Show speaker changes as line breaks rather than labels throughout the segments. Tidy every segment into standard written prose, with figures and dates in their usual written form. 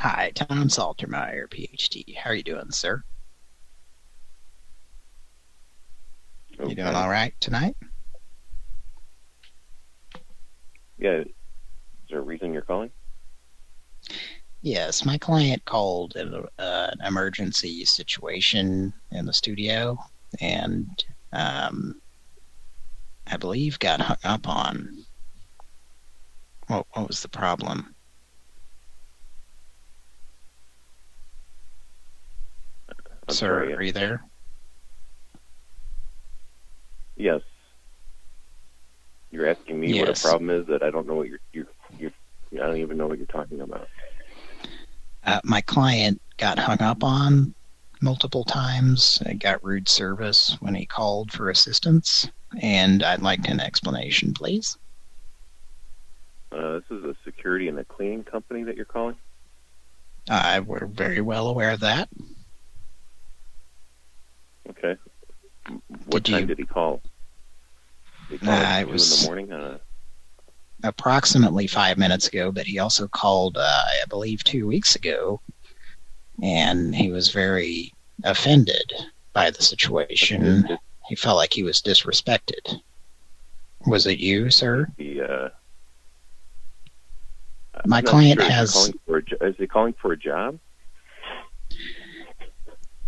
Hi, Tom Saltermeyer, PhD. How are you doing, sir? You doing
Okay.
all right tonight?
Yeah. Is there a reason you're calling?
Yes, my client called an emergency situation in the studio, and I believe got hung up on. What was the problem?
I'm
Sir,
sorry.
are you there?
Yes. You're asking me what a
Yes.
problem is that I don't know what you're I don't even know what you're talking about.
My client got hung up on multiple times. Got rude service when he called for assistance, and I'd like an explanation, please.
This is a security and a cleaning company that you're calling?
We're very well aware of that.
Okay. What time did he call? Did he call at 2 in the morning?
Approximately 5 minutes ago, but he also called, I believe, 2 weeks ago, and he was very offended by the situation. He felt like he was disrespected. Was it you, sir? My client has...
Is he calling for a job?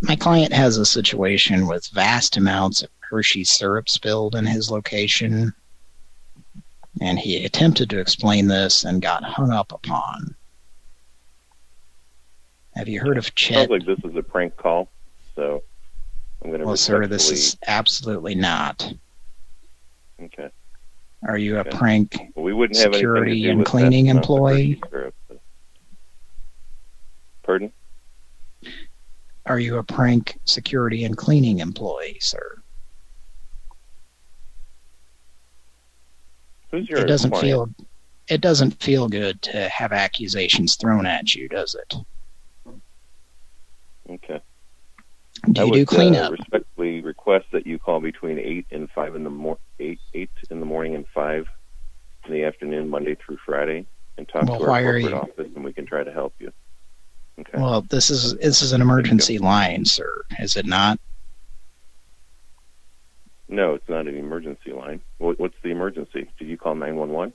My client has a situation with vast amounts of Hershey's syrup spilled in his location, and he attempted to explain this and got hung up upon. Have you heard of Chet?
Sounds like this is a prank call, so I'm going to...
Well, sir, this is absolutely not.
Okay.
Are you a prank
we wouldn't have
security and cleaning employee?
Pardon?
Are you a prank security and cleaning employee, sir?
Who's your
client? It doesn't feel good to have accusations thrown at you, does it?
Okay.
Do you do cleanup?
I would respectfully request that you call between 8 and 5 in the eight in the morning and 5 in the afternoon, Monday through Friday, and talk to our corporate office, and we can try to help you. Okay.
Well, this is an emergency line, sir. Is it not?
No, it's not an emergency line. What's the emergency? Did you call 911?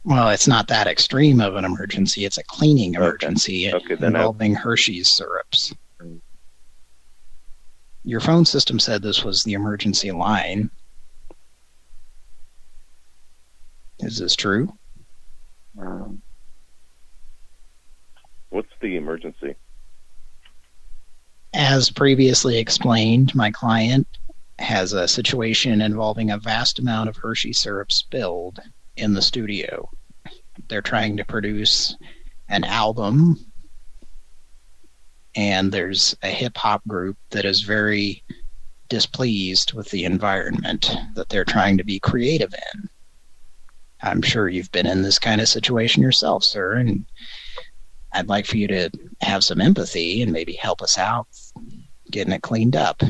Well, it's not that extreme of an emergency. It's a cleaning emergency involving Hershey's syrups. Your phone system said this was the emergency line. Is this true?
What's the emergency?
As previously explained, my client has a situation involving a vast amount of Hershey syrup spilled in the studio. They're trying to produce an album, and there's a hip-hop group that is very displeased with the environment that they're trying to be creative in. I'm sure you've been in this kind of situation yourself, sir, and I'd like for you to have some empathy and maybe help us out getting it cleaned up.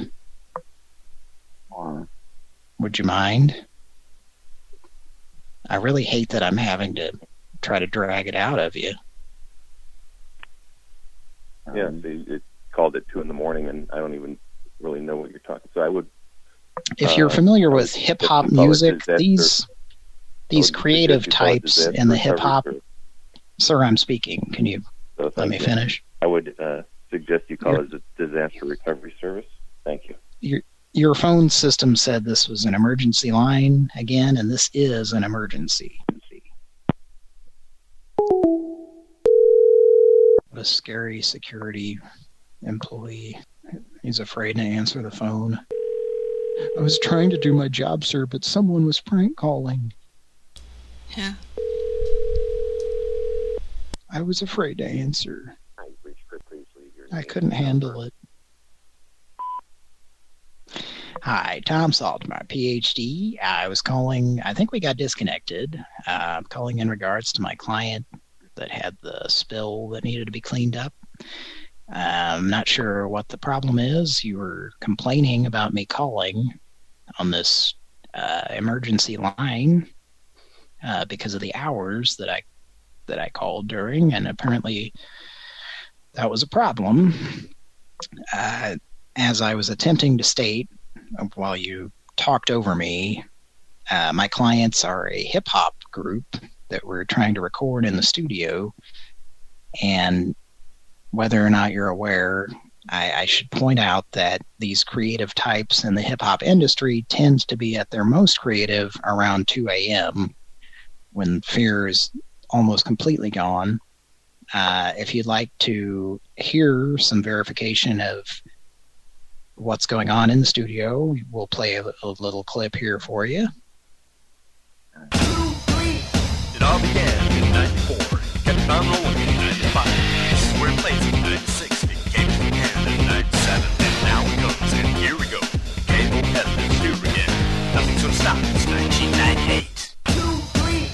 Would you mind? I really hate that I'm having to try to drag it out of you.
Yeah, it called at 2 in the morning, and I don't even really know what you're talking. So I would...
If you're familiar with hip-hop music, these creative types in the hip-hop... Sir, I'm speaking. Can you let me finish?
I would suggest you call it a disaster recovery service. Thank you.
Your phone system said this was an emergency line again, and this is an emergency. What a scary security employee. He's afraid to answer the phone. I was trying to do my job, sir, but someone was prank calling.
Yeah.
I was afraid to answer. I couldn't handle it. Hi, Tom Saltermeyer, PhD. I was calling, I think we got disconnected. I'm calling in regards to my client that had the spill that needed to be cleaned up. I'm not sure what the problem is. You were complaining about me calling on this emergency line because of the hours that that I called during, and apparently that was a problem. As I was attempting to state while you talked over me, my clients are a hip-hop group that we're trying to record in the studio, and whether or not you're aware, I should point out that these creative types in the hip-hop industry tends to be at their most creative around 2 a.m. when fear is almost completely gone. If you'd like to hear some verification of what's going on in the studio, we'll play a little clip here for you.
2, 3. It all began in 94, kept on rolling in 95. We're in place in 96, it came to the end in 97, and now it comes, and here we go. Cable Heaven is here again. Nothing's gonna stop us, 1998. 2, 3.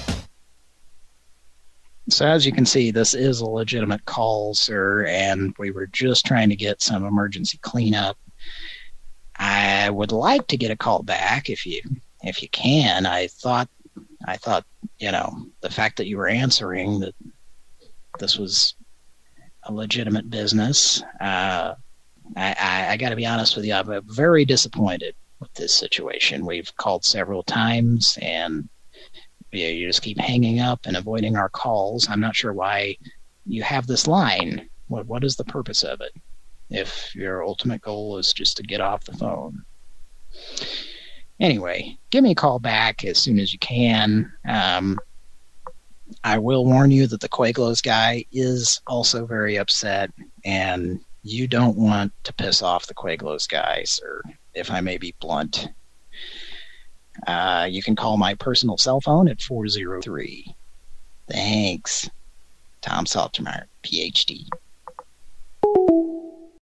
So as you can see, this is a legitimate call, sir, and we were just trying to get some emergency cleanup. I would like to get a call back if you can. I thought, you know, the fact that you were answering that this was a legitimate business. I got to be honest with you, I'm very disappointed with this situation. We've called several times, and you just keep hanging up and avoiding our calls. I'm not sure why you have this line. What is the purpose of it, if your ultimate goal is just to get off the phone? Anyway, give me a call back as soon as you can. I will warn you that the Quaglos guy is also very upset, and you don't want to piss off the Quaglos guy, sir, if I may be blunt. You can call my personal cell phone at 403. Thanks. Tom Saltermeyer, PhD.